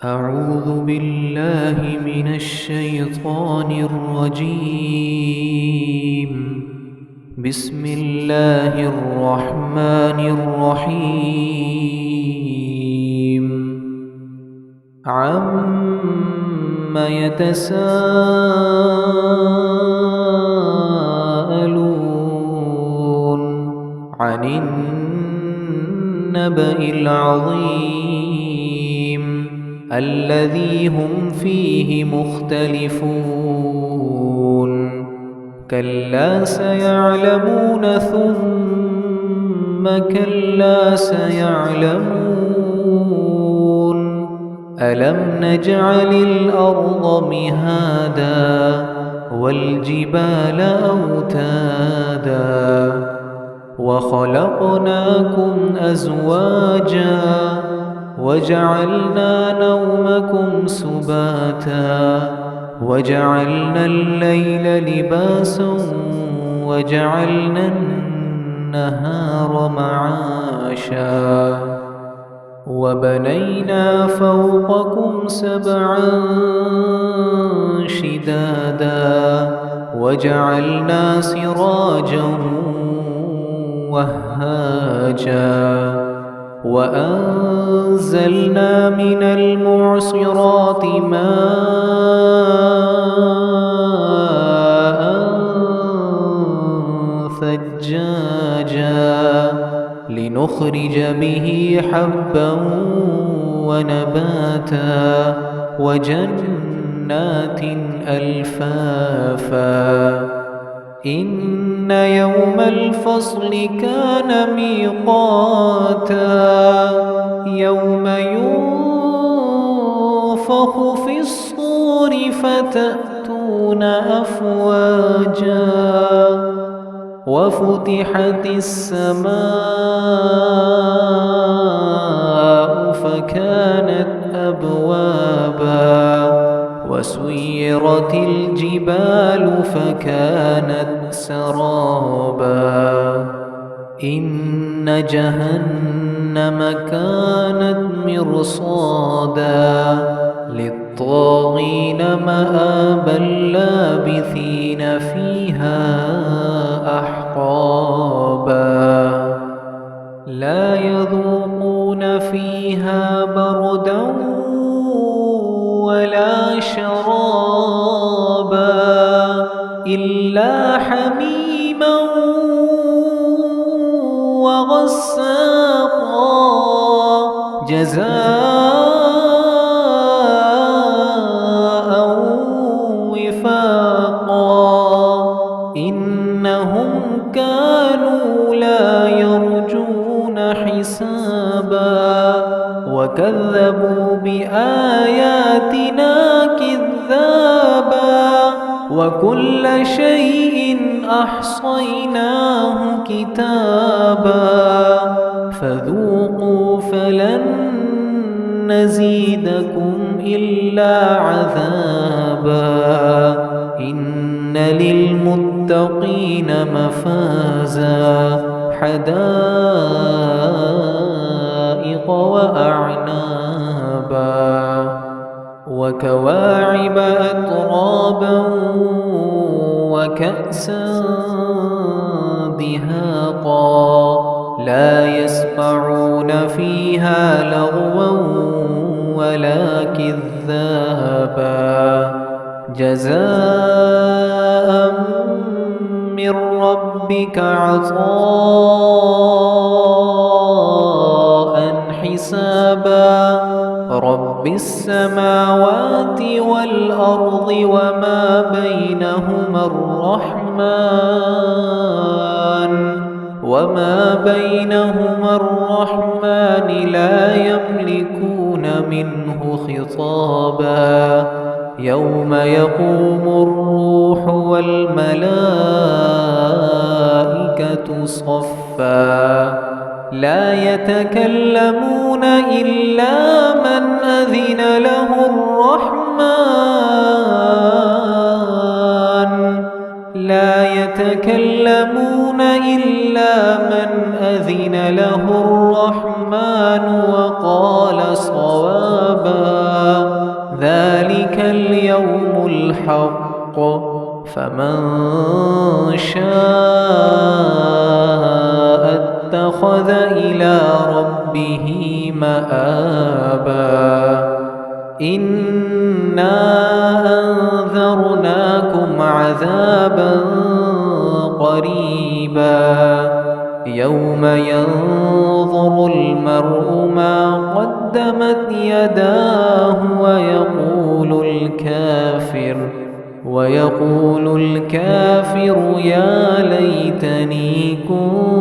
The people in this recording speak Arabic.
أعوذ بالله من الشيطان الرجيم. بسم الله الرحمن الرحيم. عم يتساءلون عن النبأ العظيم الذي هم فيه مختلفون. كلا سيعلمون ثم كلا سيعلمون. ألم نجعل الأرض مهادا والجبال أوتادا وخلقناكم أزواجا وجعلنا نومكم سباتا وجعلنا الليل لباسا وجعلنا النهار معاشا وبنينا فوقكم سبعا شدادا وجعلنا سراجا وهاجا وأنزلنا من المعصرات ماء ثجاجا لنخرج به حبا ونباتا وجنات ألفافا. إن يوم الفصل كان ميقاتا يوم ينفخ في الصور فتأتون أفواجا وفتحت السماء فكانت أبوابا وسيرت الجبال فكانت سرابا. إن جهنم كانت مرصادا للطاغين مآبا لابثين فيها أحقابا لا يذوقون فيها بردا ولا شرابا إلا حميما وغساقا جزاء وفاقا. إنهم كانوا لا يرجون حسابا وكذبوا بآياتنا كذابا وكل شيء أحصيناه كتابا فذوقوا فلن نزيدكم إلا عذابا. إن للمتقين مفازا حدائق وأعنابا وكواعب أترابا وكأسا دهاقا لا يسمعون فيها لغوا ولا كذابا جزاء من ربك عطاء حسابا. رب السماوات والأرض وما بينهما الرحمن لا يملكون منه خطابا. يوم يقوم الروح والملائكة صفا لا يتكلمون إلا من أذن له الرحمن وقال صوابا. بالحق فمن شاء اتخذ إلى ربه مآبا إنا أنذرناكم عذابا قريبا يوم ينظر المرء ما قدمت يداه ويقول الكافر يا ليتني كنت